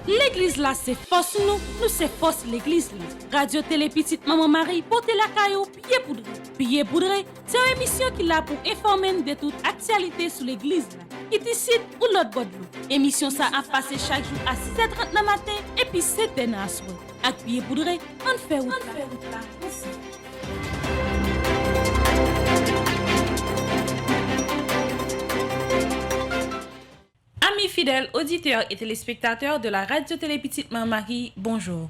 L'église là, c'est force nous c'est force l'église là. Radio Télé Petite Maman Marie, portez la caillou, pied poudré. Pied poudré, c'est une émission qui là pour informer de toute actualité sur l'église là. Qui décide ou l'autre bord de l'eau. Émission ça a passé chaque jour à 6h30 le matin et puis 7h à soir. Avec pied poudré, on fait route là. Amis fidèles, auditeurs et téléspectateurs de la Radio Télé Petite Maman Marie, bonjour.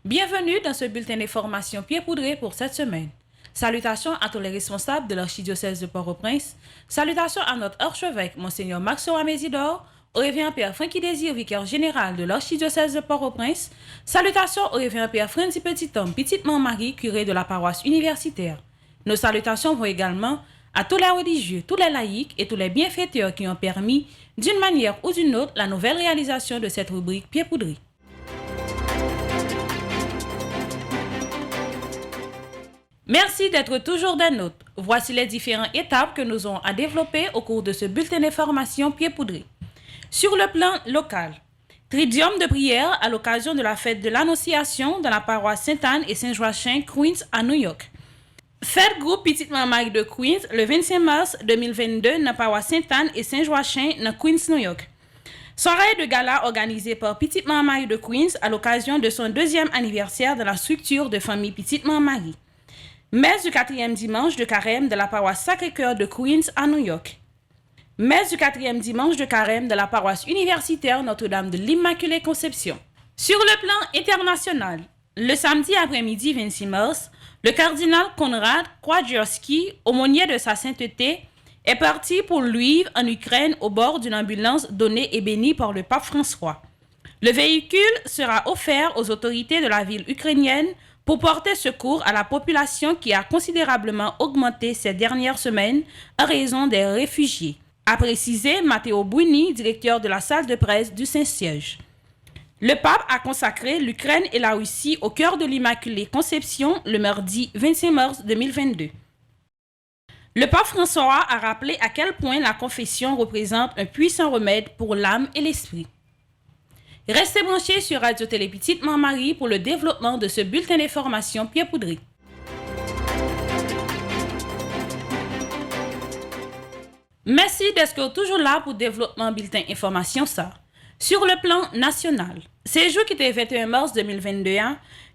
Bienvenue dans ce bulletin d'information pied poudré pour cette semaine. Salutations à tous les responsables de l'archidiocèse de Port-au-Prince. Salutations à notre archevêque, Monseigneur Maxo Mésidor, au révérend Père Francky Désir, vicaire général de l'archidiocèse de Port-au-Prince. Salutations au révérend Père Frandy Petit-Homme, Petite Maman Marie, curé de la paroisse universitaire. Nos salutations vont également à tous les religieux, tous les laïcs et tous les bienfaiteurs qui ont permis, d'une manière ou d'une autre, la nouvelle réalisation de cette rubrique Pied poudré. Merci d'être toujours des nôtres. Voici les différentes étapes que nous aurons à développer au cours de ce bulletin d'information Pied poudré. Sur le plan local, tridium de prière à l'occasion de la fête de l'Annonciation dans la paroisse Sainte-Anne et Saint-Joachim, Queens, à New York. Fête groupe Petite Maman Marie de Queens le 25 mars 2022 dans la paroisse Sainte-Anne et Saint-Joachim dans Queens, New York. Soirée de gala organisée par Petite Maman Marie de Queens à l'occasion de son 2e anniversaire dans la structure de famille Petite Maman Marie. Messe du 4e dimanche de carême de la paroisse Sacré-Cœur de Queens à New York. Messe du 4e dimanche de carême de la paroisse universitaire Notre-Dame de l'Immaculée Conception. Sur le plan international, le samedi après-midi 26 mars, le cardinal Konrad Kwadjowski, aumônier de sa sainteté, est parti pour Lviv en Ukraine au bord d'une ambulance donnée et bénie par le pape François. Le véhicule sera offert aux autorités de la ville ukrainienne pour porter secours à la population qui a considérablement augmenté ces dernières semaines en raison des réfugiés, a précisé Matteo Buini, directeur de la salle de presse du Saint-Siège. Le pape a consacré l'Ukraine et la Russie au cœur de l'Immaculée Conception le mardi 25 mars 2022. Le pape François a rappelé à quel point la confession représente un puissant remède pour l'âme et l'esprit. Restez branchés sur Radio Télé Petite Maman Marie pour le développement de ce bulletin d'information pied poudré. Merci d'être toujours là pour le développement bulletin information ça. Sur le plan national, c'est jour qui était 21 mars 2022,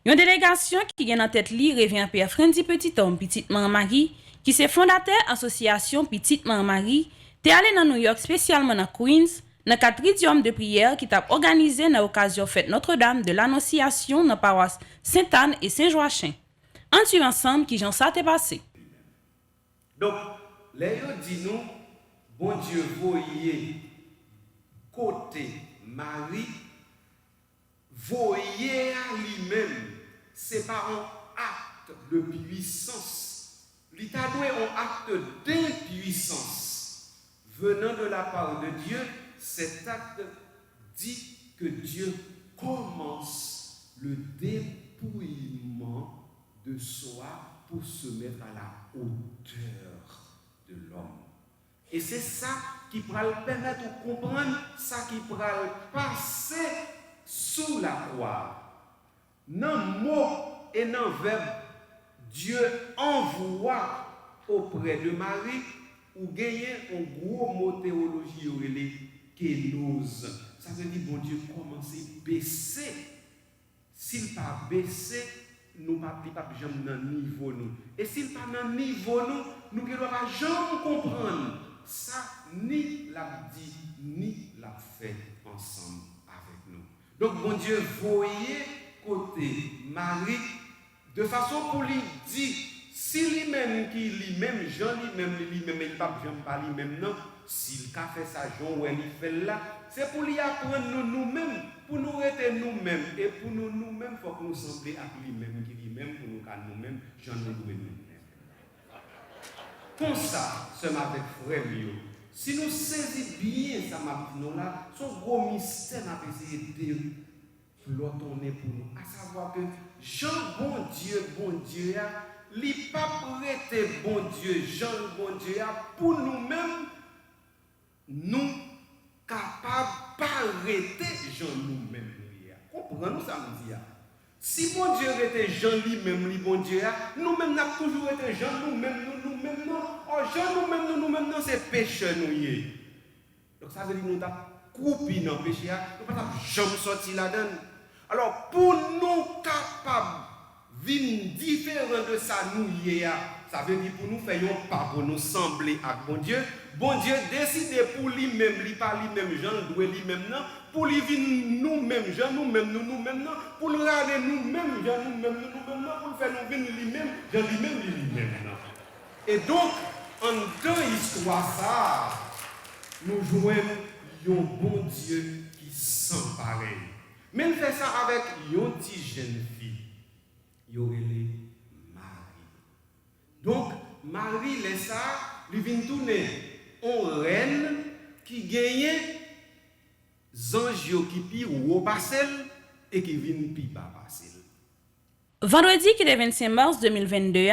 une délégation qui vient en tête li revient Père Frandy Petit-Homme, Petite Maman Marie, qui c'est fondateur association Petite Maman Marie, t'es allé dans New York spécialement dans Queens, dans 4 tridium de prière qui t'a organisé dans l'occasion fête Notre-Dame de l'Annonciation dans paroisse Sainte-Anne et Saint-Joachim. En suivant ensemble qui j'en ça t'est passé. Donc, les dit nous, bon Dieu, voyez côté Marie, voyez à lui-même, c'est pas un acte de puissance. L'État doit un acte d'impuissance venant de la part de Dieu. Cet acte dit que Dieu commence le dépouillement de soi pour se mettre à la hauteur de l'homme. Et c'est ça qui pourra le permettre de comprendre, ça qui pourra le passer sous la croix. Dans le mot et dans le verbe, Dieu envoie auprès de Marie ou gagner un gros mot théologie relé kénose. Ça veut dire bon Dieu commencer à baisser. S'il pas baissé, nous pas jamais dans le niveau nous. Et s'il pas dans le niveau nous ne devons pas jamais comprendre ça ni l'a dit ni l'a fait ensemble avec nous. Donc bon Dieu voyez côté Marie de façon pour lui dire si lui-même qui lui-même Jean lui-même il pas Jean pas lui-même non s'il a fait ça Jean ou il fait là c'est pour lui apprendre nous-mêmes pour nous rester nous-mêmes et pour nous-mêmes faut que nous sembler à lui-même qui lui-même pour nous car nous-mêmes Jean nous nous-mêmes. Comme ça, ce avec frère Lio. Si nous saisissons bien ça m'a dit là, son gros mystère n'a pas essayé de plotonner pour nous. À savoir que Jean bon Dieu, li pas prêter bon Dieu, Jean bon Dieu pour nous-mêmes, nous capables d'arrêter Jean nous-mêmes. comprenons ça, me dit. Si bon Dieu était Jean lui-même, bon Dieu, nous-mêmes, nous avons toujours été Jean, nous-mêmes, nous-mêmes, non. Oh, Jean, nous-mêmes, non, c'est péché, nous. Donc ça veut dire que nous avons coupé dans le péché, nous ne pouvons jamais sortir là-dedans. Alors, pour nous capables de vivre différent de ça, nous, ça veut dire pour nous faire un pas pour nous sembler à bon Dieu. Bon Dieu décide pour lui-même, pas lui-même, Jean, doit lui-même, non. Pour lui vivre nous-mêmes, Jean, nous-mêmes, non. Pour le regarder nous-mêmes, Jean, nous-mêmes, non. Pour le faire nous vivre lui-même, Jean, lui-même, non. Et donc, en deux histoires, ça, nous jouons un bon Dieu qui sent pareil. Mais nous faisons ça avec une petite jeune fille. Il y aurait les Marie. Donc, Marie, laisse ça, lui vient tourner en reine qui gagne Zange qui pire ou passel et qui vient pi bas passel. Vendredi qui est le 25 mars 2022,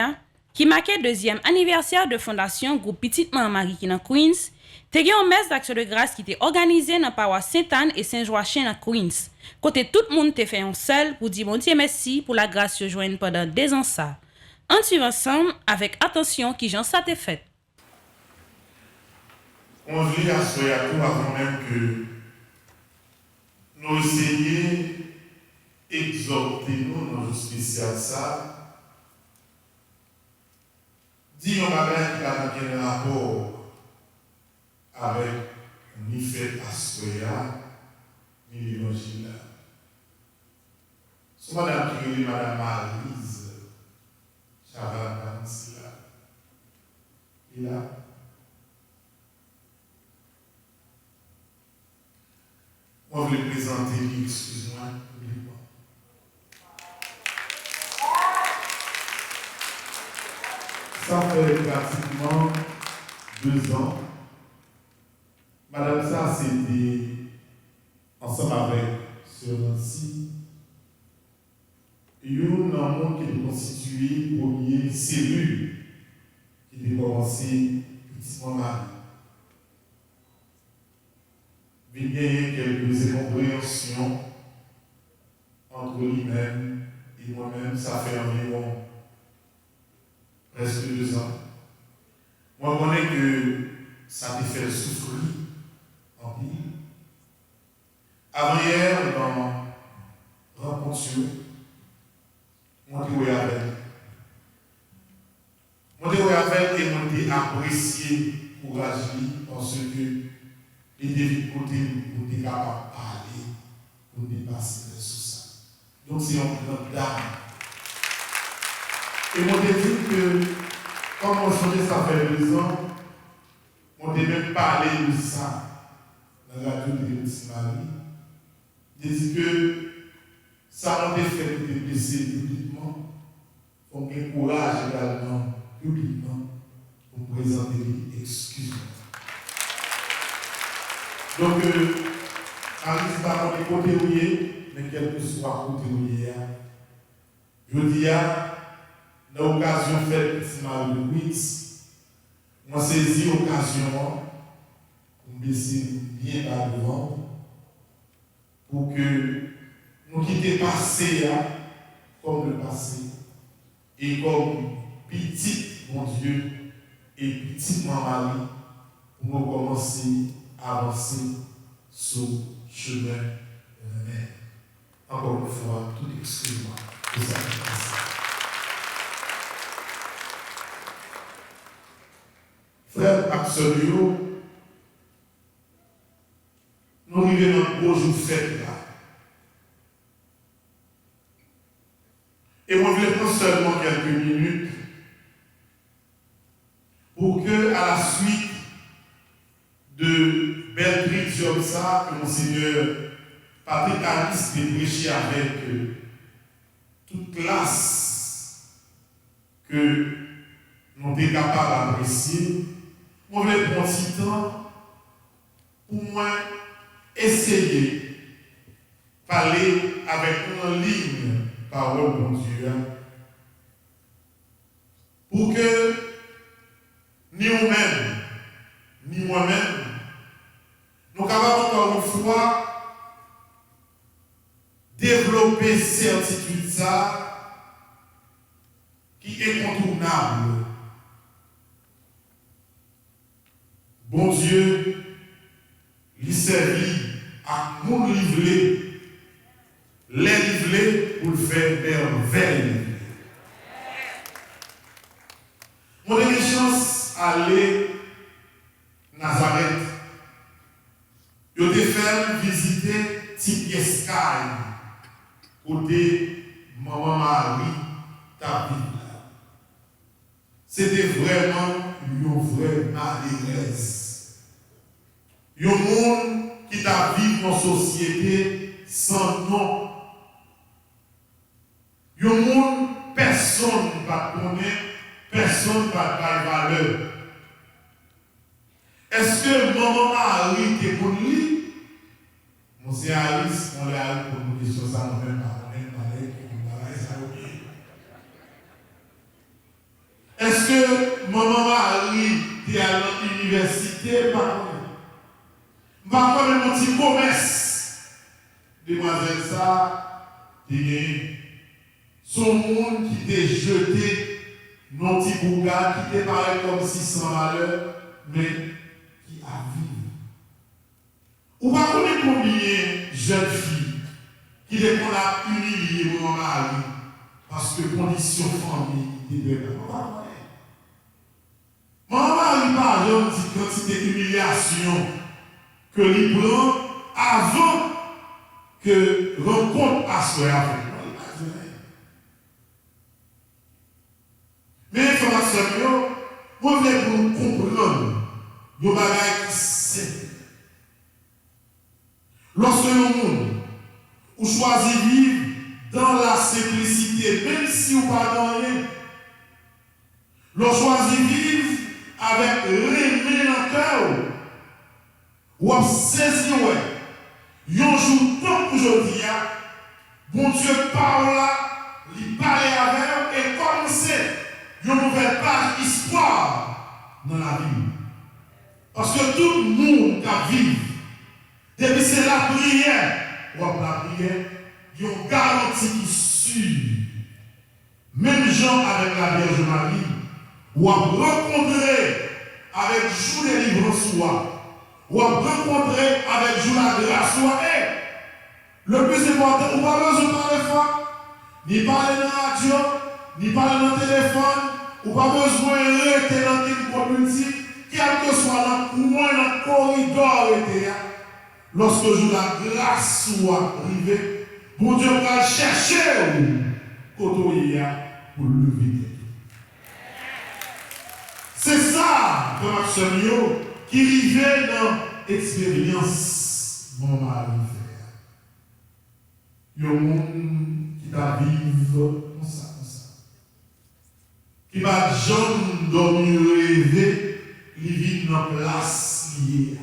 qui marquait le deuxième anniversaire de fondation groupe Petite Marie qui dans Queens, te gen une messe d'action de grâce qui était organisée dans paroisse Sainte-Anne et Saint-Joachim dans Queens. Côté tout le monde te fait un seul pour dire bon Dieu merci pour la grâce que joigne pendant 2 ans ça. On suit ensemble avec attention qui j'en ça te fait. On vit à ce avant même que nous essayions d'exhorter nous dans le spécial ça. Dis-nous bagage qui a un rapport avec ni fait Astoya, ni l'évangile. C'est madame qui est madame Marise, Chaval Bansila. Il a. Moi, je vais présenter, excuse-moi, publiquement. Ça fait pratiquement 2 ans. Madame, ça, c'était ensemble avec Sœur Nancy. Il y a un monde qui est constitué pour une cellule qui a commencé petitement Marie. Il y a quelques incompréhensions entre lui-même et moi-même. Ça fait environ presque 2 ans. Moi, je connais que ça te fait souffrir en pile. Avant-hier, dans rencontre, moi, je avec. Moi, je avec et moi, je apprécié courage parce que et de côté pour être capable de parler, pour dépasser les ça. Donc c'est un grand dame. Et moi je dis que, comme on changeait ça fait 2 ans, on a même parlé de ça dans la radio de Petite Marie. Je dis que ça m'a fait de blesser publiquement. Il faut qu'il y ait courage également publiquement pour présenter les excuses. Donc, Marie, pas dans les côtés où il est, mais quel que soit le côté où il est. Je dis, dans l'occasion faite Petite Marie de Queens, moi saisi l'occasion pour me baisser bien par devant, pour que nous quittions le passé comme le passé, et comme petit, mon Dieu, et petite Marie, pour nous commencer avancer sur le chemin de la mer. Encore une fois, tout excuse-moi pour ça. Frère absolu, nous vivons un beau jour fête là. Et moi, je vais prendre seulement quelques minutes pour que, à la suite de belles prises comme ça, que Monseigneur Patrick Alice a prêché avec toute classe que nous sommes capables d'apprécier. Moi, je vais prendre un petit temps pour moi essayer de parler avec une ligne parole de Dieu pour que ni nous-mêmes, ni moi-même, nous capables encore une fois développer certitude ça qui est incontournable. Bon Dieu, lui servit à mon livrer, les livrer pour le faire merveille. Mon chance aller Nazareth. Je te fait visiter Tipiescaï, côté Maman Marie, ta vie. C'était vraiment une vraie malheureuse. Un monde qui t'a vécu dans une société sans nom. Un monde, personne ne va connaître, personne ne va faire valeur. Est-ce que Maman Marie était pour lui? Monsieur Alice, on l'a pour nous dire ça, on ne même pas est-ce que Maman Marie était à l'université? Pas comme un petit commerce. Demoiselle ça, son monde qui était jeté dans petit bouga, qui était pareil comme si sans valeur, mais qui a vécu. Ou pas connaître combien de jeunes filles qui les qu'on a humilié Maman Marie parce que condition famille était bien. Maman Marie parle d'une quantité d'humiliation que l'il prend avant que rencontre à soi avec. Mais information, vous voulez pour comprendre nos bagages simples. Lorsque le monde ou choisit vivre dans la simplicité, même si vous pas dans rien, l'on choisit vivre avec l'aimer dans le cœur, ou saisir, un jour tant aujourd'hui, bon Dieu parle là, il parle avec et comme c'est une nouvelle page histoire dans la vie. Parce que tout le monde qui vit, depuis c'est la prière, ou la prière, il y a une garantie qui suit. Même gens avec la Vierge Marie, ou à rencontrer avec jour de délivrance, ou à rencontrer avec jour la grâce. Le plus important, on ne pas besoin de parler fort, ni parler dans la radio, ni parler dans le téléphone, ou pas besoin de rester dans une communauté, quel que soit le coin, dans le corridor, lorsque jour la grâce soit arrivée, bon Dieu va chercher pour lever. C'est ça, frère Maximilio, qui arrivait dans l'expérience mon mari frère. Il y a un monde qui va vivre comme ça. Qui va jamais dormir rêver, il vit dans la place liée.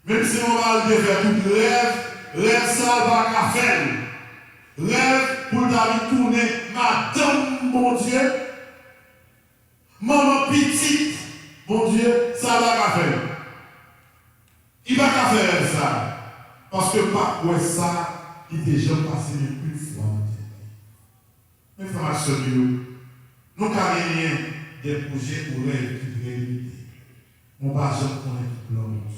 Même si on va le faire tout rêve ça va faire. Rêve pour David tourner, madame, mon Dieu. Maman petite, mon Dieu, ça va faire. Il va faire ça. Parce que pas quoi ça, il est déjà passé une fois. Mais frère Maximilio, nous n'avons rien des projets pour rêve qui réalité. On va jamais connaître l'homme du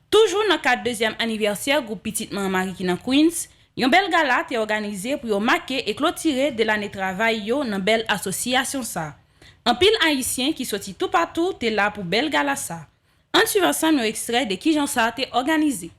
Toujours dans le cadre deuxième anniversaire groupe Petite Maman Marie qui dans Queens, une belle gala est organisée pour marquer et clôturer de l'année travail yo dans belle association ça. Un pile haïtien qui sorti tout partout t'es là pour belle gala ça. En suivant ensemble un extrait de qui j'en ça t'est organisé.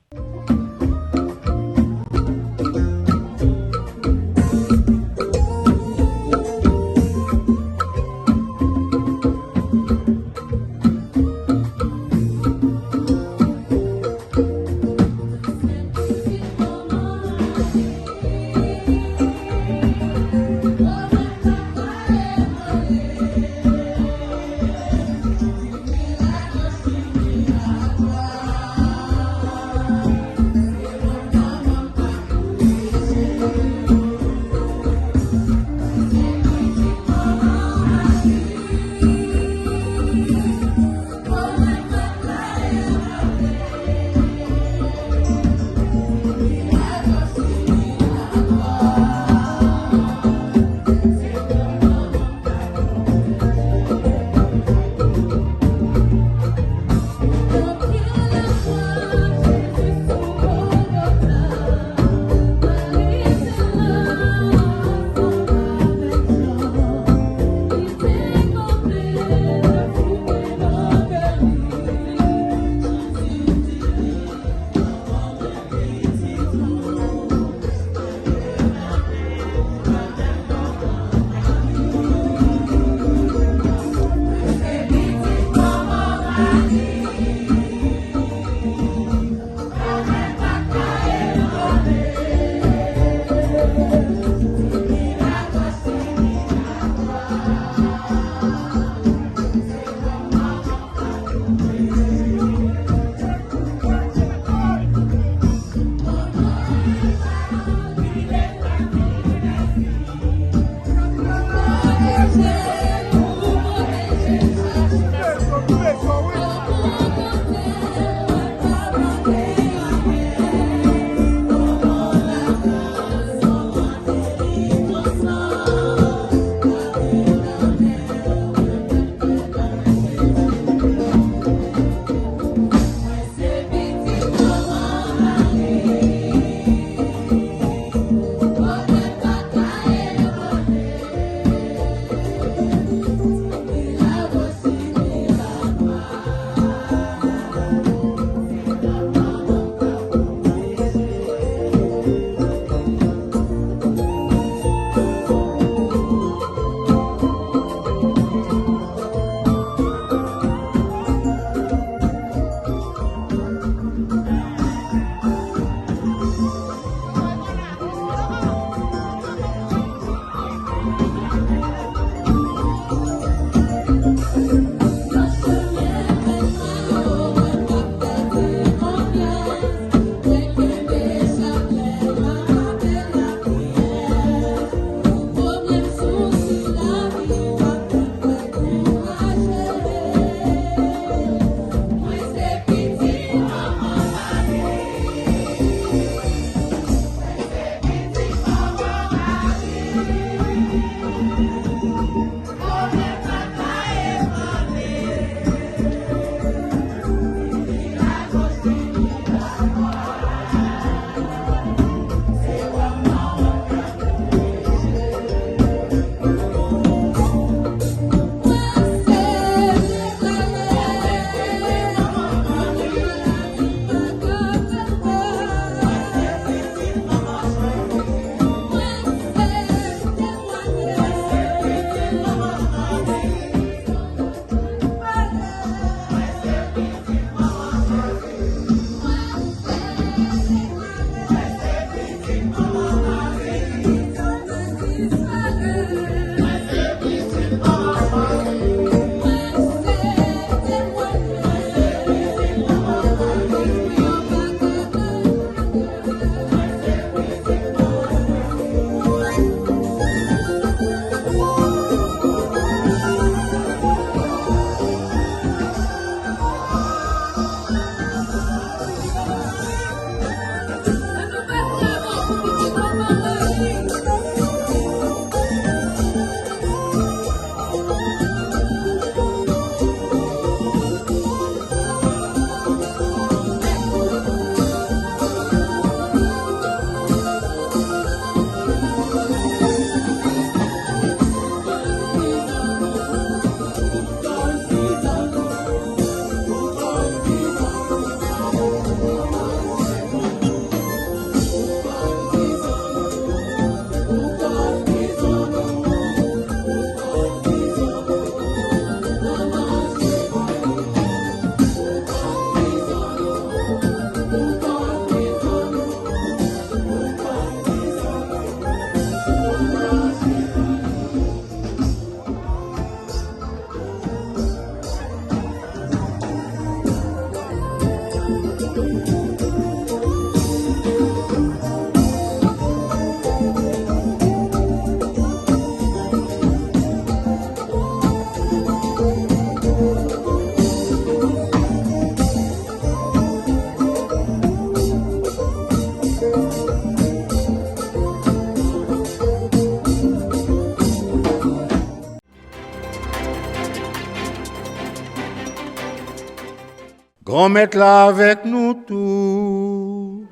Grand maître là avec nous tous.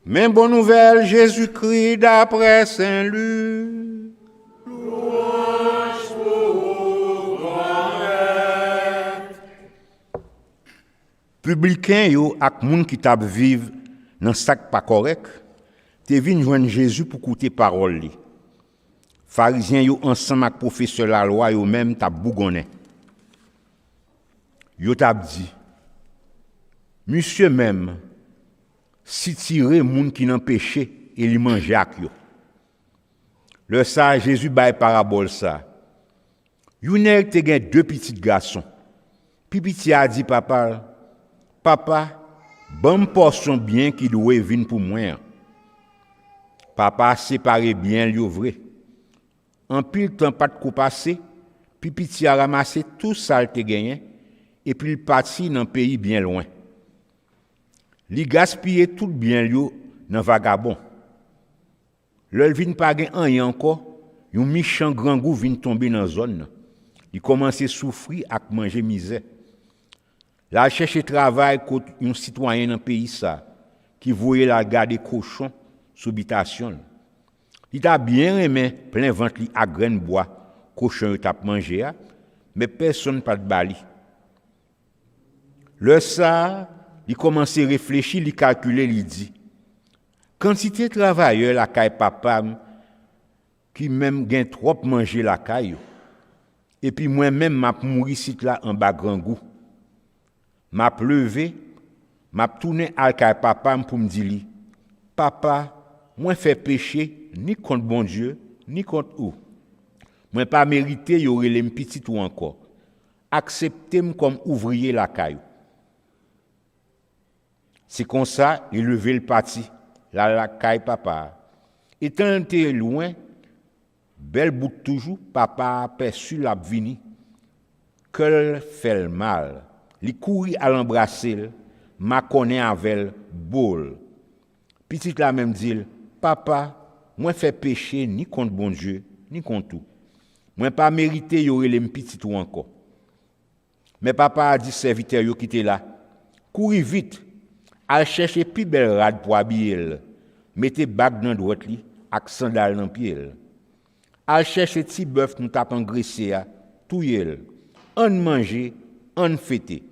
Même bonne nouvelle, Jésus-Christ d'après Saint-Luc. Publicain yo ak moun qui t'a vive dans sac pas correct, te vinn joindre Jésus pour écouter parole li. Pharisiens yo ensemble ak professeur la loi yo même t'a bougonné. Yo t'a dit monsieur même si tire moun qui nan péché et li mange ak yo. Le ça Jésus bail parabole ça. Yon nèg te gen deux petits garçons. Puis petit a dit papa, bon portion bien qui doit venir pour moi. Papa séparé bien li vrai. En pile temps pas de coup passé, puis petit a ramassé tout ça te gagné et puis il parti dans pays bien loin. Li gaspillé tout bien yo dans vagabond. Le vinn pas gen rien encore, yon méchant grand goût vinn tomber dans zone. Il commence à souffrir ak manger misère. La chercher travail contre un citoyen dans pays ça qui voyait la garder cochon sous habitation. Il t'a bien aimé plein ventre li à graine bois cochon t'a manger mais personne pas de bali. Le ça, il commence à réfléchir, il calculer, il dit quantité travailleur la caille papa qui même gain trop manger la caille et puis moi même m'a mouri sit là en bas grand goût. M'a levé, m'a tourné à caille papa pour me dire papa, moi fait péché ni contre bon Dieu, ni contre ou. Moi pas mérité y aurait les petit ou encore. Acceptez-moi comme ouvrier la caille. C'est comme ça, il levé le parti, la caille papa. Étant loin, belle bout toujours, papa aperçu la vini. Qu'elle fait le mal. Il courit à l'embrasser, m'a connaît avec bol. Petit la même dit, papa, moi fait péché ni contre bon Dieu, ni contre tout. Moi pas mérité y aurait les petits ou encore. Mais papa a dit serviteur yo qui était là, courir vite. Al chercher plus belle rade pour habiller, mettez bague dans droite li ak sandal dans pied. Al chercher ti bœuf nous tap engraissé a touyer. On manger, on fêter.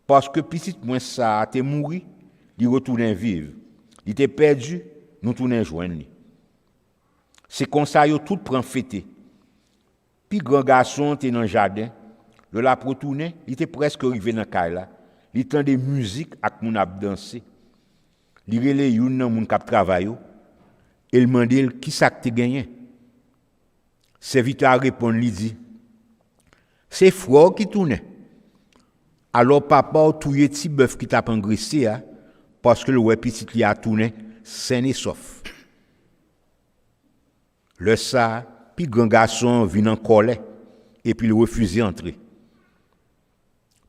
Parce que petit moins ça t'est mouri, il retourner vivre. Il était perdu, nous tourner joindre. C'est comme ça yo tout prend fêter. Puis grand garçon était dans jardin, le la retourner, il était presque arrivé dans caille là. Il tend des musiques ak moun ap danser. Li rele youn nan moun k'ap travay yo. El mandel qui ça te gagné. Serviteur répond li dit c'est frère qui tourne. Alors papa touye ti bœuf qui t'a engraissé parce que le ouais petit li a tourné sain et sauf. Le ça puis grand garçon vient en colère et puis il refuse entrer.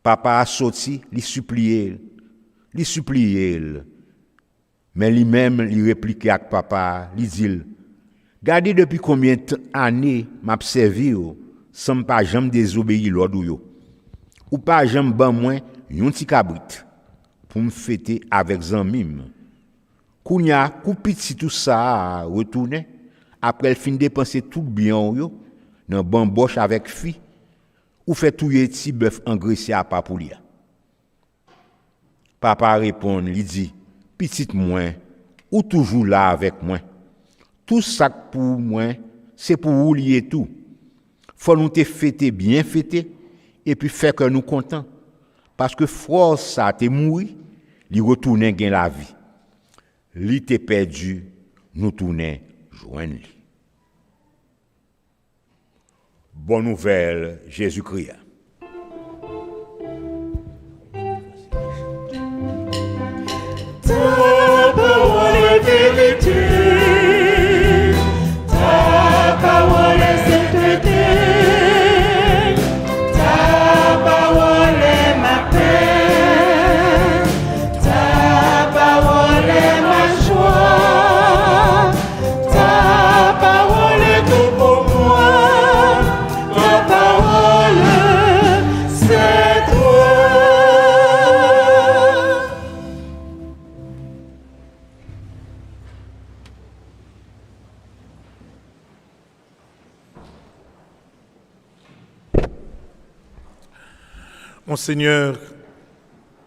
Papa a sorti, li supplié. Mais lui-même, il répliquait avec papa, il dit, gardez depuis combien d'années m'a servi sans pas jamais désobéir l'ordre yo. Ou pas jamais ban moins yon ti cabrit pour me fêter avec zanmim. Kounya, kou petit tout ça retourner après le fin dépenser tout bien yo dans bamboche avec fille. Ou fait touyer ti bœuf engraissé à papoulia. Papa répond, il dit, petite moi, ou toujours là avec moi. Tout ça pour moi, c'est pour vous lier tout. Faut nous te fêter bien fêter et puis faire que nous contents. Parce que frère ça te mouri, li retourner gain la vie. Li te perdu, nous tourner joindre li. Bonne nouvelle, Jésus-Christ. Monseigneur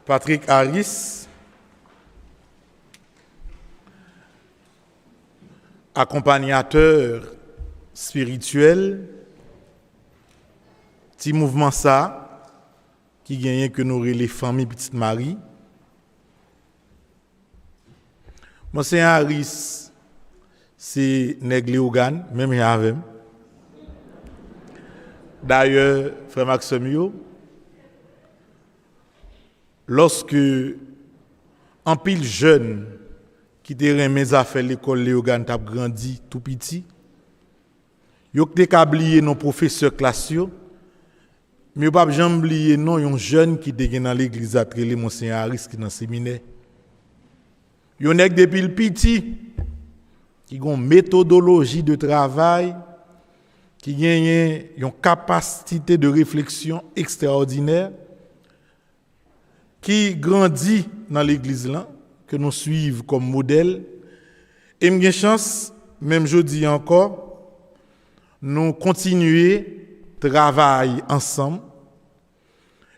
Patrick Harris, accompagnateur spirituel, petit mouvement ça, qui gagne que nous les familles Petite Marie. Monseigneur Harris, c'est Négléogan, même avec. D'ailleurs, frère Maxime, lorsque un pile jeune qui te mes affaires l'école Léogan t'a grandi tout petit, yo te oublié nos professeurs classiaux, mais pas jamais oublié non un jeune qui te dans l'église à trélé Monseigneur Harris qui dans séminaire. Yo nek depuis le petit qui ont une méthodologie de travail, qui gagne une capacité de réflexion extraordinaire, qui grandit dans l'église là, que nous suivons comme modèle. Et j'ai chance, même jeudi encore, nous continuer travailler ensemble.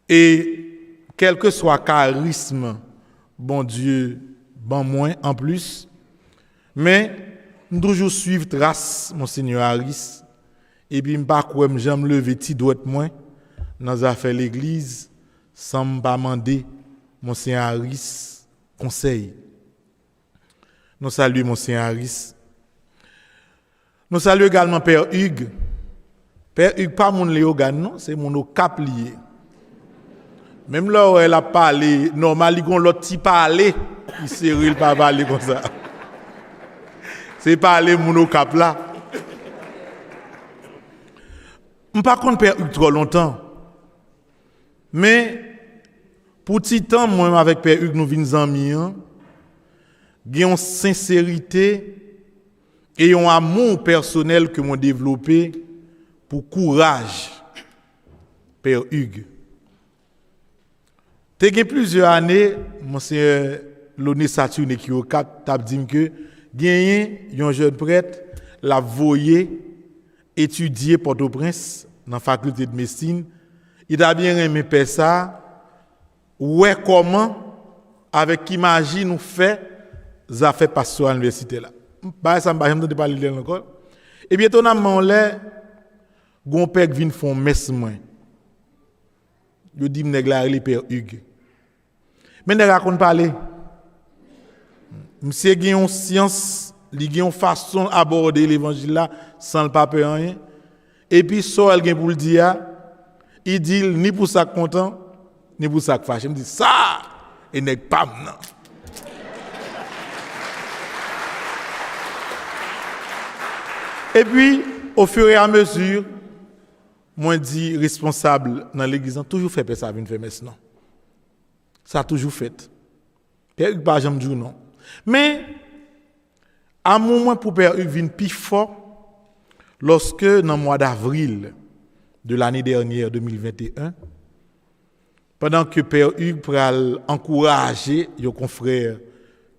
Et quel que soit le charisme, bon Dieu, bon moins en plus, mais nous toujours suivre trace Monseigneur Harris. Et puis, je ne sais pas j'aime lever petit doigt moins dans les affaires de l'église sans me demander Monseigneur Harris conseil. Nous saluons Monseigneur Harris. Nous saluons également Père Hugues. Père Hugues, pas mon Léogan, non, c'est mon cap lié. Même là où elle a parlé, normal, il y a l'autre petit parler, il ne pas parler comme ça. C'est parler mon cap là. Je ne sais pas Père Hugues trop longtemps. Mais pour petit temps, moi avec Père Hugues, nous venons amis. Il y a une sincérité et un amour personnel que m'ont développé pour courage, Père Hugues. Il y a plusieurs années, Monseigneur Loné Saturne qui a dit que il y a un jeune prêtre, l'a voyé étudier Port-au-Prince dans la faculté de médecine. Il a bien aimé faire ça. Ouais, comment, avec imagine, nous fait, ça fait passer à l'université là. Bah, ça m'a pas parler de encore. Et bien, étonnamment, là, gon père vient font messe moins. Je dis, m'nèg la le Père Hugues. Mais ne raconte parler. Monsieur a une science, il a une façon d'aborder l'évangile là sans le pape rien. Et puis, so elle gen pour le dire, il dit ni pour ça content, ni pour ça fâché. Il me dit ça, et n'est pas non. Et puis, au fur et à mesure, moi dit responsable dans l'église, toujours fait ça, vient faire messe non. Ça a toujours fait. Père Hugues pas jamais dit non. Mais à un moment pour Père Hugues vient plus fort lorsque dans le mois d'avril de l'année dernière 2021, pendant que Père Hugues pral encourager les confrères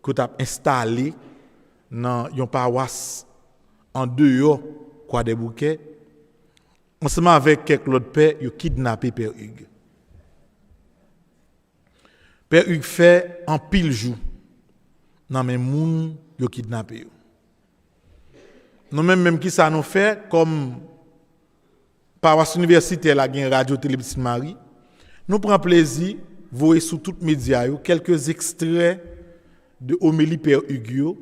que tu as installé dans une paroisse en dehors quoi des bouquets, ensemble avec quelques autres pères, ils ont kidnappé Père Hugues. Père Hugues fait en pile jour dans mes moun yo kidnappé. Nous même qui ça nous fait comme paroisse universitaire la gen radio télé Petite Marie, nous prend plaisir voir sur toutes les médias quelques extraits de homélie Père Hugues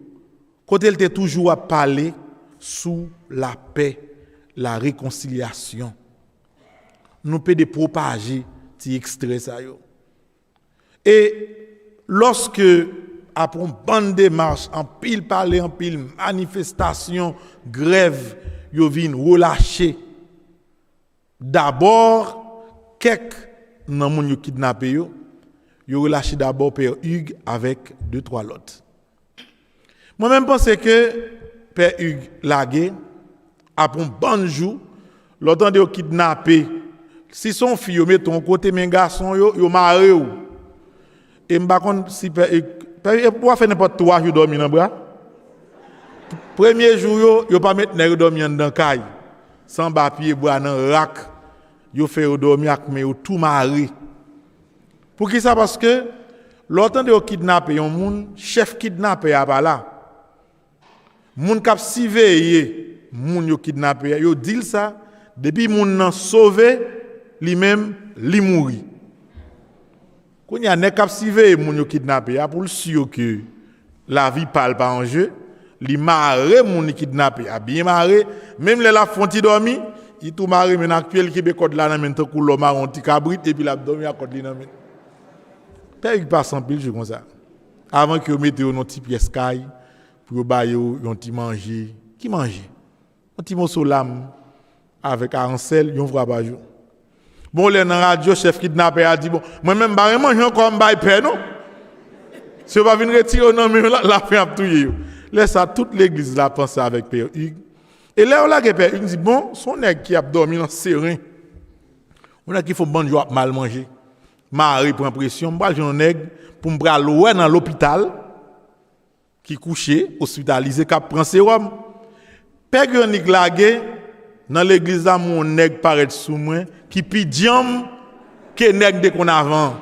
côté il était toujours à parler sous la paix, la réconciliation. Nous peut de propager ces extraits ça yo. Et lorsque après une bande de marches, en pile parler, en pile manifestation, grève, yo vinn relâcher. D'abord, quelques nan moun yo kidnappé yo relâché d'abord Père Hugues avec 2-3 autres. Moi-même pense que Père Hugues lagué après un bon jour, l'autant de kidnappé. Si son fille yo met ton côté men garçon yo maré ou. Et m'pa konn si Père Hugues pour faire n'importe 3 jours dormir dans bras. Premier jour yo pas mettre nèg dormir dans caille. Sans papier bois dans rack. Yo fait dormir ak mais yo tout maré Pour qui ça? Parce que l'autant de kidnapper un monde, chef kidnappé a pas là. Moun k'ap surveiller, moun yo kidnappé, yo dit ça, depuis moun nan sauvé, lui-même, li mouri. Quand y a nek k'ap surveiller moun yo kidnappé, pour le sûr que la vie parle pas en jeu, li marre moun kidnappé, a bien marre, même les la fonti dormi, il tout marre men actuel qui be code là nan men tan kou l'homme marron ti cabrit et puis la dormi a code li nan men. Père il passe en pile jeu comme ça. Avant que mette yon petit pièce caille pour ba yo yon ti manger, qui manger? Un petit morceau lame avec arancel, yon vra ba jour. Bon les nan radio chef kidnappé a dit bon, moi même ba manger encore m'bay père non. Si on va venir retirer non mais la fin a touyer yo. Laisse ça toute l'église là penser avec Père Hugues. Et là, on a Père Hugues dit, bon, son nègre qui a dormi dans serein, on a qu'il faut bon jour mal manger. Marie prend pression, je vais un nègre pour me prendre dans l'hôpital, qui couché, hospitalisé, qui prend sérum. Père Hugues lagué, dans l'église là, mon nègre paraît sous moi, qui pi diam que nègre de qu'on avant.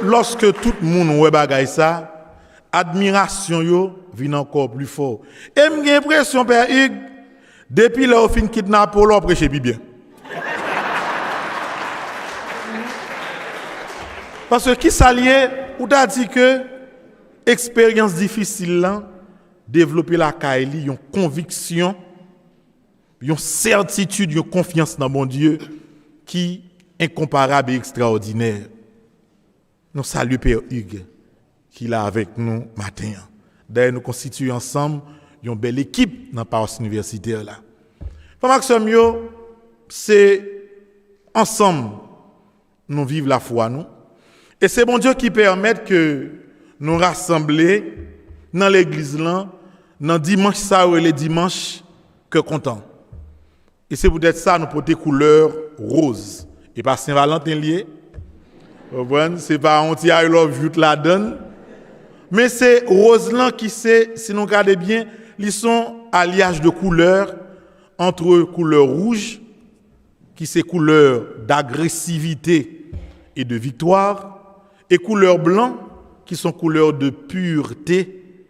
Lorsque tout le monde voit bagay ça, admiration yo vient encore plus fort. Et j'ai l'impression Père Hugues, depuis là fin kidnappé là prêcher bien. Parce que qui s'allié ou t'a dit que expérience difficile là développer la Kaili, une conviction, une certitude, une confiance dans mon Dieu qui incomparable et extraordinaire. Nous saluons Père Hugues qui est là avec nous matin. D'ailleurs, nous constituons ensemble une belle équipe dans la paroisse universitaire là. Maxime, c'est ensemble nous vivons la foi nous. Et c'est bon Dieu qui permet que nous rassembler dans l'église là, dans dimanche ça ou les dimanches que content. Et c'est peut-être ça nous porter couleur rose et pas Saint-Valentin lié. C'est pas un petit I love you la donne. Mais c'est Roseland qui sait, si nous regardons bien, ils sont alliage de couleurs entre couleur rouge, qui c'est couleur d'agressivité et de victoire, et couleur blanc, qui sont couleurs de pureté,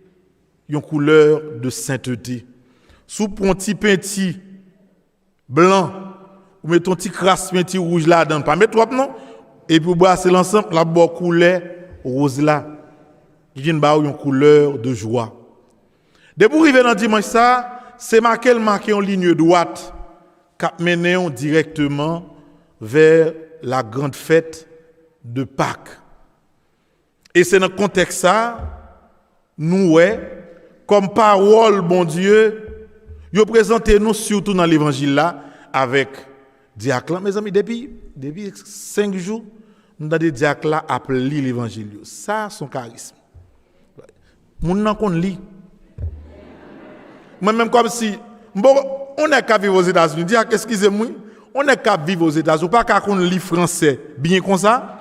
une couleur de sainteté. Sous un petit penti blanc, ou mettons un petit crasse penti rouge là-dedans, pas mettre trop non. Et pour brasser l'ensemble, la boire couleur rose là, qui vient de une couleur de joie. Dès pour arriver dans dimanche ça, c'est marqué en ligne droite, qui mène directement vers la grande fête de Pâques. Et c'est dans le contexte ça, nous comme parole bon Dieu, yo présentez nous surtout dans l'évangile là avec diacre. Mes amis, depuis 5 jours, nous avons des diacres là appelé l'évangile. Ça, son charisme. Moun nan kon li. Moi-même, comme si, bon, on est qu'à vivre aux États-Unis. Diacre, excusez-moi, on est qu'à vivre aux États-Unis. Pas qu'à qu'on lit français bien comme ça,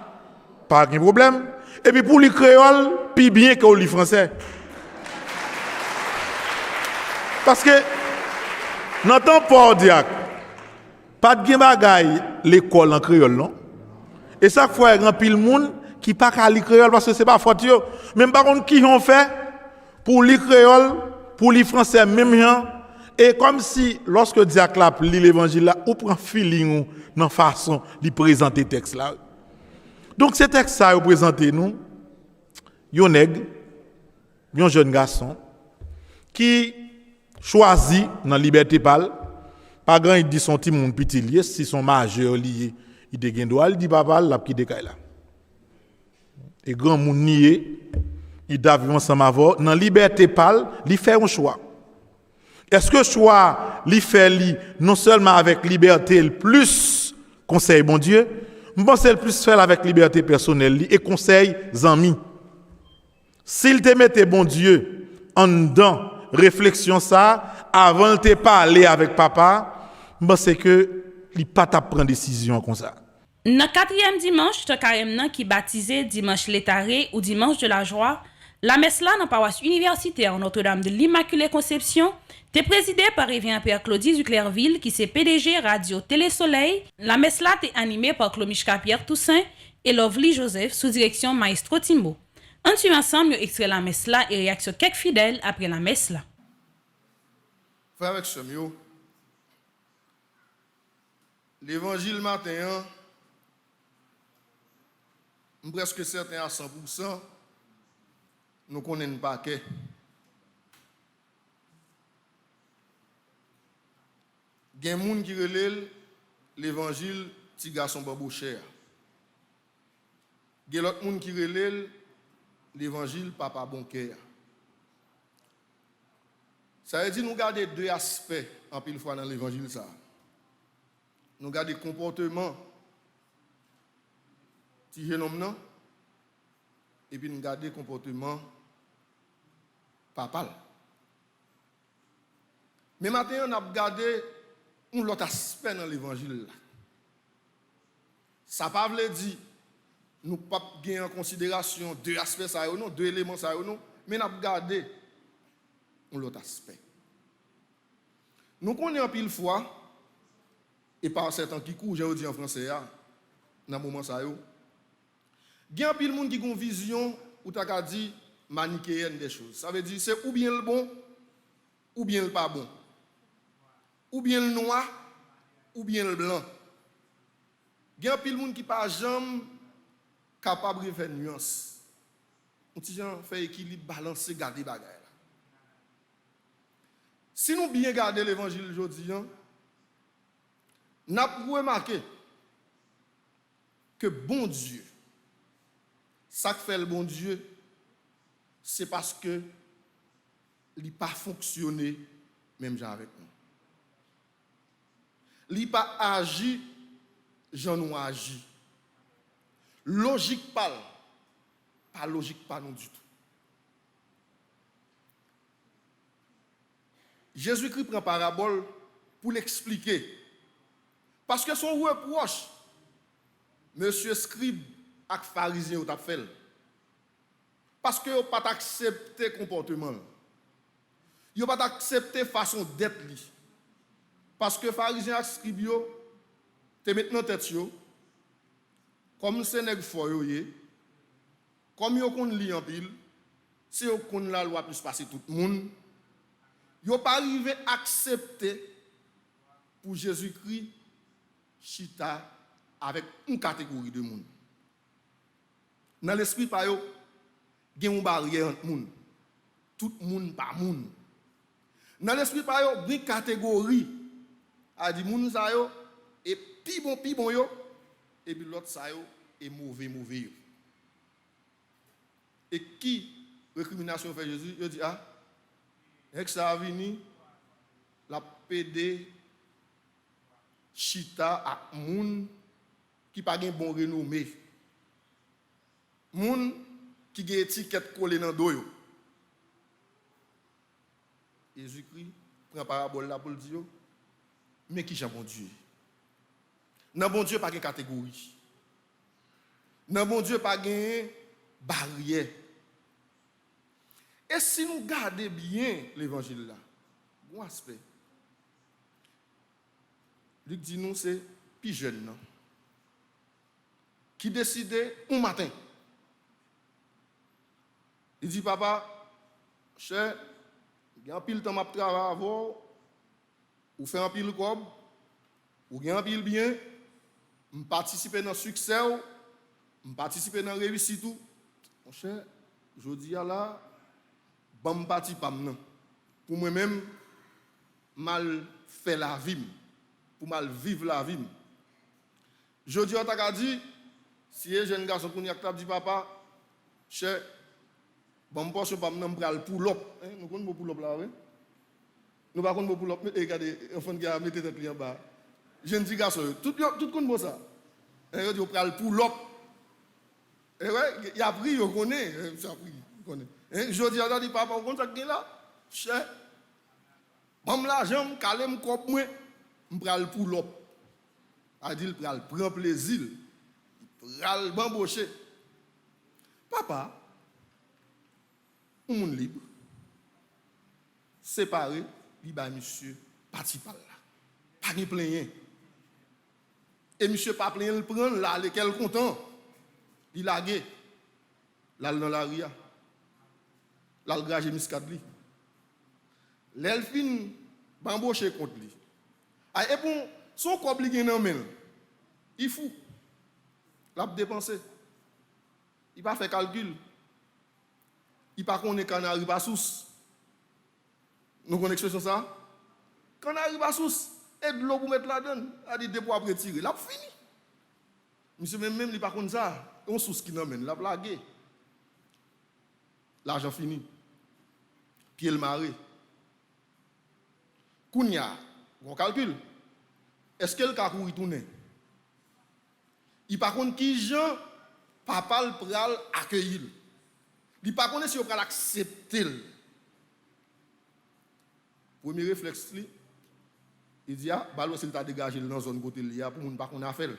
pas de problème. Et puis pour les créoles, puis bien qu'on lit français. Parce que, n'entend pas diacre. Pas de bagay l'école en créole non. Et chaque fois il y a pile monde qui pas qu'à lire créole parce que c'est pas faute yo. Même par contre qui ont fait pour lire créole, pour lire français même gens et comme si lorsque diacre la lit l'évangile là ou prend feeling dans façon de présenter texte là. Donc ce texte ça représenter nous yon nègre, yon jeune garçon qui choisit dans liberté parle. Pas grand il dit son petit monde petit lié si son majeur lié il te gen droit il dit papa la qui décaille là et grand monde nié il doit vivre ensemble avec dans liberté parle il fait un choix est-ce que choix il fait li non seulement avec liberté le plus conseil bon Dieu je pense le plus faire avec liberté personnelle et conseil amis s'il te mette bon Dieu en dedans réflexion ça avant de parler avec papa, c'est que il pas t'a prendre décision comme ça. Dans 4e dimanche, te carême qui baptisé dimanche létaré ou dimanche de la joie, La messe là dans la paroisse universitaire Notre-Dame de l'Immaculée Conception était présidée par Révérend Père Claudie Duclerville qui c'est PDG Radio Télé Soleil. La messe là était animée par Clomichka Pierre Toussaint et Lovely Joseph sous direction Maestro Timbo. On suit ensemble extrait la messe là et réaction quelques fidèles après la messe là. Frère avec Semio, l'évangile matin, presque certain à 100%, nous connaissons pas que. Il y a des gens qui relèvent l'évangile petit garçon babou cher. Il y a d'autres gens qui relèvent l'évangile papa bon cœur. Ça veut dire nous garder deux aspects en pile fois dans l'évangile ça. Nous garder comportement petit jeune homme et puis nous garder comportement papa. Mais maintenant on a regardé un autre aspect dans l'évangile là. Ça pas veut dire nous pas gagner en considération deux aspects ça non, deux éléments ça non, mais on a regardé l'autre aspect. Nous connaissons en pile fois, et par ces temps qui courent, j'ai dit en français, dans le moment ça, il y a un pile monde qui a une vision, ou tu as dit, manichéenne des choses. Ça veut dire c'est ou bien le bon, ou bien le pas bon. Ou bien le noir, ou bien le blanc. Il y a un pile monde qui pas jamais capable de faire nuance. On petit gens fait équilibre, balancer, garder bagaille. Si nous bien gardons l'évangile aujourd'hui, nous avons remarqué que bon Dieu, ça que fait le bon Dieu, c'est parce que il n'a pas fonctionné même genre avec nous. Il n'a pas agi, j'en nous agi. Logique pas logique pas non du tout. Jésus-Christ prend parabole pour l'expliquer. Parce que son reproche, monsieur scribe et pharisien ou t'a fait. Parce que vous pas accepté le comportement. Vous pas accepté façon d'être. Parce que pharisien et scribe te maintenant tête yo comme c'est nèg fort yo comme yo kon li en pile si yo kon la loi plus passer tout le monde. Yo pas arrivé à accepter pour Jésus-Christ chita avec une catégorie de monde. Dans l'esprit pa yo, gen une barrière entre monde. Tout monde pas monde. Dans l'esprit pa yo, une catégorie a dit monde sa yo et pi bon yo et puis l'autre sa yo est mauvais yo. Et qui récrimination fait Jésus, il dit et que ça a venu, la PD chita à moun qui pas gen bon renommé. Moun qui gen étiquette collée dans dos yo. Jésus-Christ prend parabole là pour dire mais qui j'aime bon Dieu. Nan bon Dieu pas gen catégorie. Nan bon Dieu pas gen barrière. Et si nous gardons bien l'évangile là, bon aspect. Luc dit nous c'est plus jeune non? Qui décidait un matin. Il dit papa, cher, il y a un pile temps m'a travailler avant, ou faire un pile cob, ou un pile bien, me participer dans le succès, me participer dans la réussite tout. Mon cher, je dis là bon parti pas non pour moi même mal faire la vie pour mal vivre la vie je dis on t'a dit si un jeune garçon qu'on y a dit papa cher bon poche pas non pral pour l'op nous connait pour l'op là oui nous pas connait pour l'op mais regardez enfant qui a mettre tête en bas jeune petit garçon tout connait ça et dit pral pour l'op et ouais il a pris on connaît ça pris connaît. Je dis à papa, on compte ça là, cher. Bon l'argent, calme comme moi, je pral pour l'op. A dit il pral prend plaisir, il pral bambocher. Papa, un monde libre, séparé, il va monsieur parti par là. Pas de plein. Et monsieur pas plein le prendre là, lequel content. Il lagué. Là dans la ria. Là le gage muscat li. L'elfin bamboché contre lui. Et bon, son corps li gen nan men. Il fou. L'a dépensé. Il pas fait calcul. Il pas connaît canari pas sous. Nous connaissons expression ça. Canari pas sous et de l'eau pour mettre là-dedans, a dit deux pour après tirer. L'a fini. Monsieur même il pas connaît ça. On sous qui n'amène, l'a blagué. L'argent fini. Pied le maré. Kounya, on calcule. Est-ce que le cas courir tourner? Il par contre qui Jean papa le pral accueillir. Il par contre si on pral accepter. Premier réflexe il dit ah ballon s'il t'a dégagé dans zone côté li pour moun pas qu'on a fait.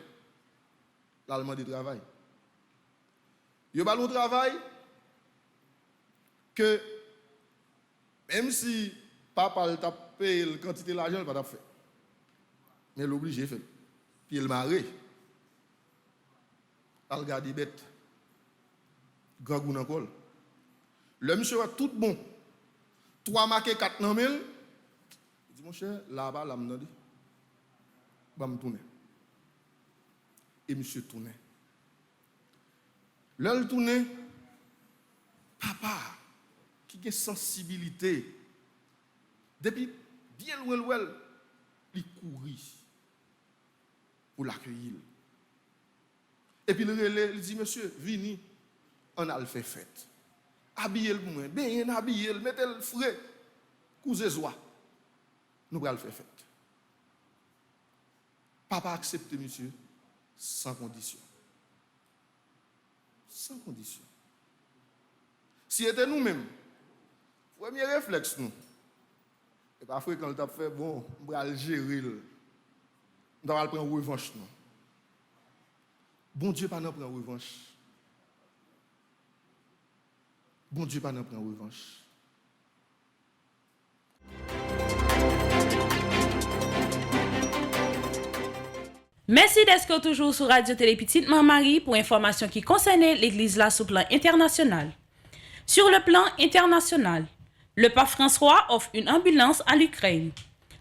L'allemand de travail. Yo ballon travail que même si papa le t'a payé la quantité d'argent il pas t'a fait. Mais l'obligé fait. Puis il maré. Al garder bête. Grand goût dans col. Le monsieur a tout bon. 3 marqué 4 nan mel. Il dit mon cher, là-bas là m'nan dit. Ba me tourner. Et monsieur tourner. L'el tourner papa qui a sensibilité depuis bien loin il courit pour l'accueillir. Et puis il dit monsieur, vini, on a le fait fête. Habillez-le pour moi, bien habillez-le, mettez-le frais, cousez-moi. Nous allons le faire fête. Papa accepte monsieur sans condition. Sans condition. Si c'était nous-mêmes, premier réflexe nous. Et parfois quand on a fait bon, on va le gérer. On va prendre revanche non. Bon Dieu pas n'en prendre revanche. Bon Dieu pas n'en prendre revanche. Merci d'être toujours sur Radio Télé Petite Marie pour informations qui concernent l'Église là sur le plan international. Sur le plan international, le pape François offre une ambulance à l'Ukraine.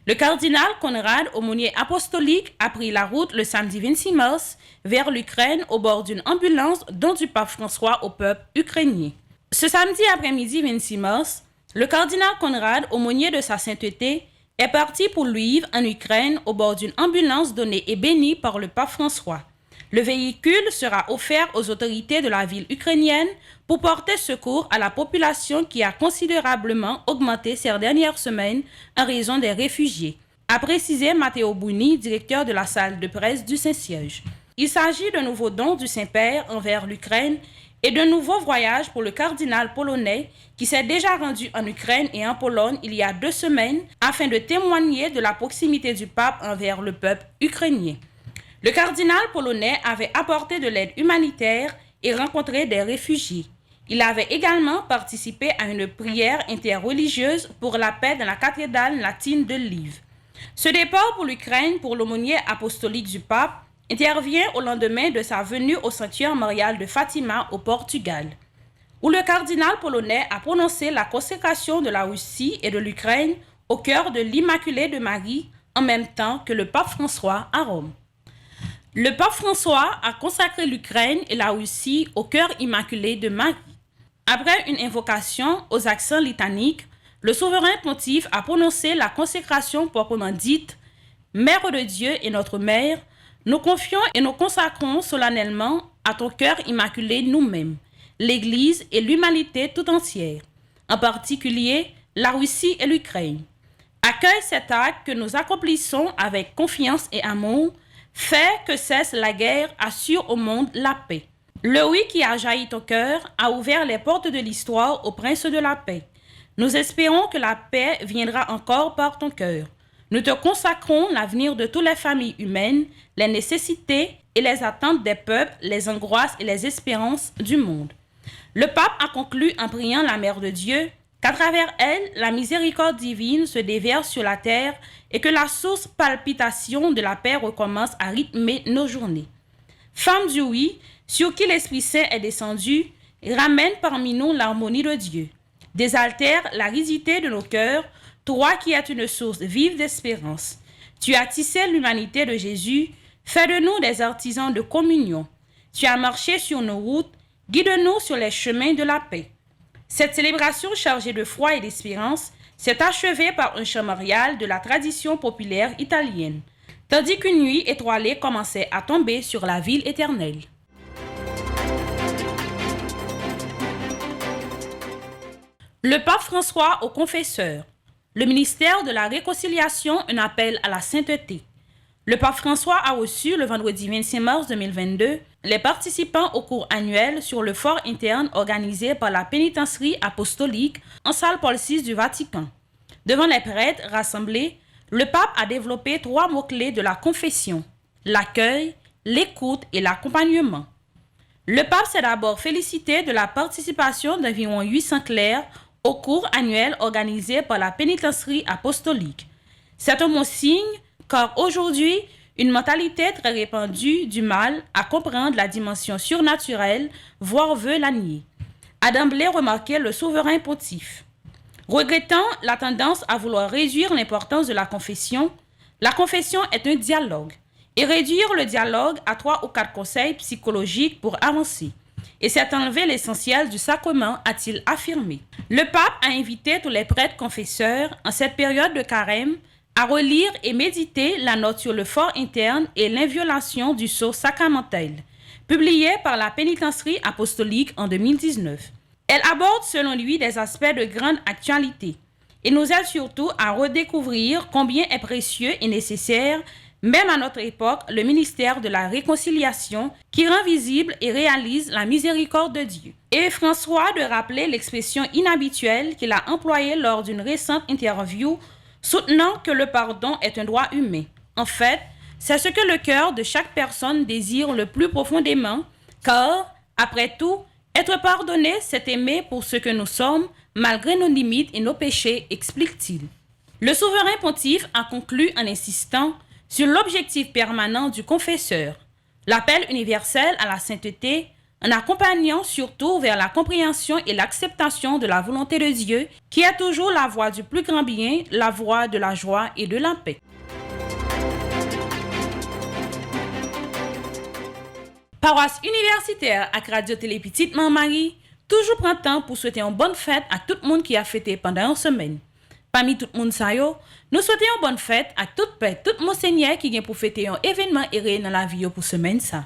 Le cardinal Conrad, aumônier apostolique, a pris la route le samedi 26 mars vers l'Ukraine au bord d'une ambulance dont du pape François au peuple ukrainien. Ce samedi après-midi 26 mars, le cardinal Conrad, aumônier de sa sainteté, est parti pour Lviv en Ukraine au bord d'une ambulance donnée et bénie par le pape François. Le véhicule sera offert aux autorités de la ville ukrainienne pour porter secours à la population qui a considérablement augmenté ces dernières semaines en raison des réfugiés, a précisé Matteo Buni, directeur de la salle de presse du Saint-Siège. Il s'agit de nouveaux dons du Saint-Père envers l'Ukraine et d'un nouveau voyage pour le cardinal polonais qui s'est déjà rendu en Ukraine et en Pologne il y a 2 semaines afin de témoigner de la proximité du pape envers le peuple ukrainien. Le cardinal polonais avait apporté de l'aide humanitaire et rencontré des réfugiés. Il avait également participé à une prière interreligieuse pour la paix dans la cathédrale latine de Lviv. Ce départ pour l'Ukraine pour l'aumônier apostolique du pape intervient au lendemain de sa venue au sanctuaire marial de Fatima au Portugal, où le cardinal polonais a prononcé la consécration de la Russie et de l'Ukraine au cœur de l'Immaculée de Marie en même temps que le pape François à Rome. Le pape François a consacré l'Ukraine et la Russie au cœur immaculé de Marie. Après une invocation aux accents litaniques, le souverain pontife a prononcé la consécration proprement dite « Mère de Dieu et notre Mère, nous confions et nous consacrons solennellement à ton cœur immaculé nous-mêmes, l'Église et l'humanité tout entière, en particulier la Russie et l'Ukraine. Accueille cet acte que nous accomplissons avec confiance et amour. Fais que cesse la guerre, assure au monde la paix. Le oui qui a jailli ton cœur a ouvert les portes de l'histoire au prince de la paix. Nous espérons que la paix viendra encore par ton cœur. Nous te consacrons l'avenir de toutes les familles humaines, les nécessités et les attentes des peuples, les angoisses et les espérances du monde. Le pape a conclu en priant la Mère de Dieu qu'à travers elle, la miséricorde divine se déverse sur la terre et que la source palpitation de la paix recommence à rythmer nos journées. Femme du oui, sur qui l'Esprit Saint est descendu, ramène parmi nous l'harmonie de Dieu. Désaltère l'aridité de nos cœurs, toi qui es une source vive d'espérance. Tu as tissé l'humanité de Jésus, fais de nous des artisans de communion. Tu as marché sur nos routes, guide-nous sur les chemins de la paix. Cette célébration chargée de foi et d'espérance s'est achevée par un chant marial de la tradition populaire italienne, tandis qu'une nuit étoilée commençait à tomber sur la ville éternelle. Le pape François aux confesseurs. Le ministère de la Réconciliation, un appel à la sainteté. Le pape François a reçu le vendredi 25 mars 2022 les participants au cours annuel sur le fort interne organisé par la pénitentiarie apostolique en salle Paul VI du Vatican. Devant les prêtres rassemblés, le pape a développé 3 mots-clés de la confession: l'accueil, l'écoute et l'accompagnement. Le pape s'est d'abord félicité de la participation d'environ 800 clercs au cours annuel organisé par la pénitentiarie apostolique. C'est un bon signe car aujourd'hui, une mentalité très répandue du mal à comprendre la dimension surnaturelle, voire veut la nier, a d'emblée remarqué le souverain pontife. Regrettant la tendance à vouloir réduire l'importance de la confession est un dialogue. Et réduire le dialogue à 3 ou 4 conseils psychologiques pour avancer. Et c'est enlever l'essentiel du sacrement, a-t-il affirmé. Le pape a invité tous les prêtres confesseurs, en cette période de carême, à relire et méditer la note sur le fort interne et l'inviolation du sceau sacramentel, publiée par la pénitentiarie apostolique en 2019. Elle aborde selon lui des aspects de grande actualité et nous aide surtout à redécouvrir combien est précieux et nécessaire, même à notre époque, le ministère de la Réconciliation qui rend visible et réalise la miséricorde de Dieu. Et François de rappeler l'expression inhabituelle qu'il a employée lors d'une récente interview soutenant que le pardon est un droit humain. En fait, c'est ce que le cœur de chaque personne désire le plus profondément, car, après tout, être pardonné, c'est aimer pour ce que nous sommes, malgré nos limites et nos péchés, explique-t-il. Le souverain pontife a conclu en insistant sur l'objectif permanent du confesseur, l'appel universel à la sainteté, en accompagnant surtout vers la compréhension et l'acceptation de la volonté de Dieu, qui est toujours la voie du plus grand bien, la voie de la joie et de la paix. Paroisse universitaire à Radio Télé Petite Marie, toujours prend temps pour souhaiter une bonne fête à tout le monde qui a fêté pendant une semaine. Parmi tout le monde ça yo, nous souhaitons une bonne fête à tout monseigneur qui vient pour fêter un événement erré dans la vie pour semaine ça.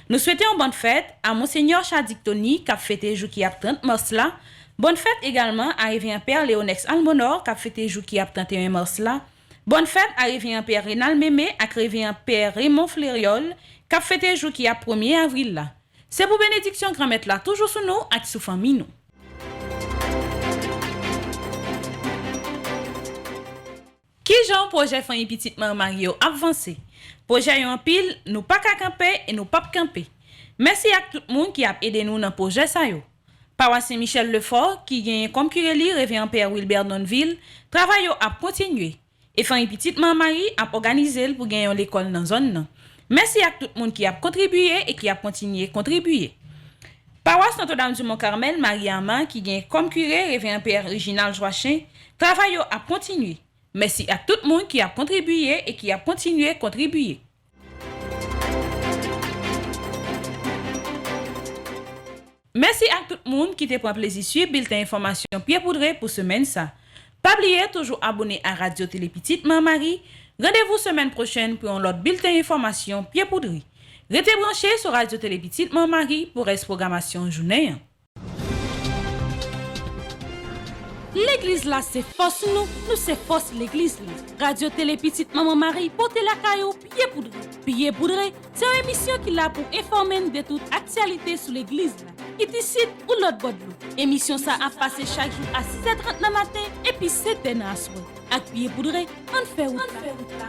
Nous souhaitons une bonne fête à monseigneur Chadik Tony qui a fêté jour qui a 30 mars là. Bonne fête également à révérend père Léonex Almonor qui a fêté jour qui a 31 mars là. Bonne fête à révérend père Rénal Mémé à révérend père Raymond Fleuriol qui a fêté jour qui a 1er avril là. C'est pour bénédiction grand-mère là toujours sous nous et sous famille nous. Qui Jean projet famille petite mère Mario avancé. Projet en pile, nous pas qu'à camper et nous pas camper. Merci à tout le monde qui a aidé nous dans projet ça yo. Paroisse Saint-Michel Lefort qui gagne comme curé révérend père Wilbert Donville, travail a continuer. Et famille petite mère Marie a organisé pour gagner l'école dans zone nan. Merci à tout le monde qui a contribué et qui a continué contribuer. Paroisse Notre-Dame du Mont-Carmel Marie-Ama qui gagne comme curé révérend père Reginald Joachin, travail a continuer. Merci à tout le monde qui a contribué et qui a continué à contribuer. Merci à tout le monde qui te prend plaisir suivre bulletin information Pierre Poudré pour semaine ça. Pas oublier toujours abonner à Radio Télé Petite Marie. Rendez-vous semaine prochaine pour un autre bulletin information Pierre Poudré. Restez branchés sur Radio Télé Petite Marie pour reste programmation journée. L'église là c'est force nous c'est force l'église là. Radio Télé Petite Maman Marie porter la caillou Pied Poudré, c'est une émission qui là pour informer de toute actualité sur l'église là. Qui ici ou l'autre bord de émission ça a passé chaque jour à 6h30 le matin et puis 7h dans la soirée. Avec Pied Poudré, on fait route là.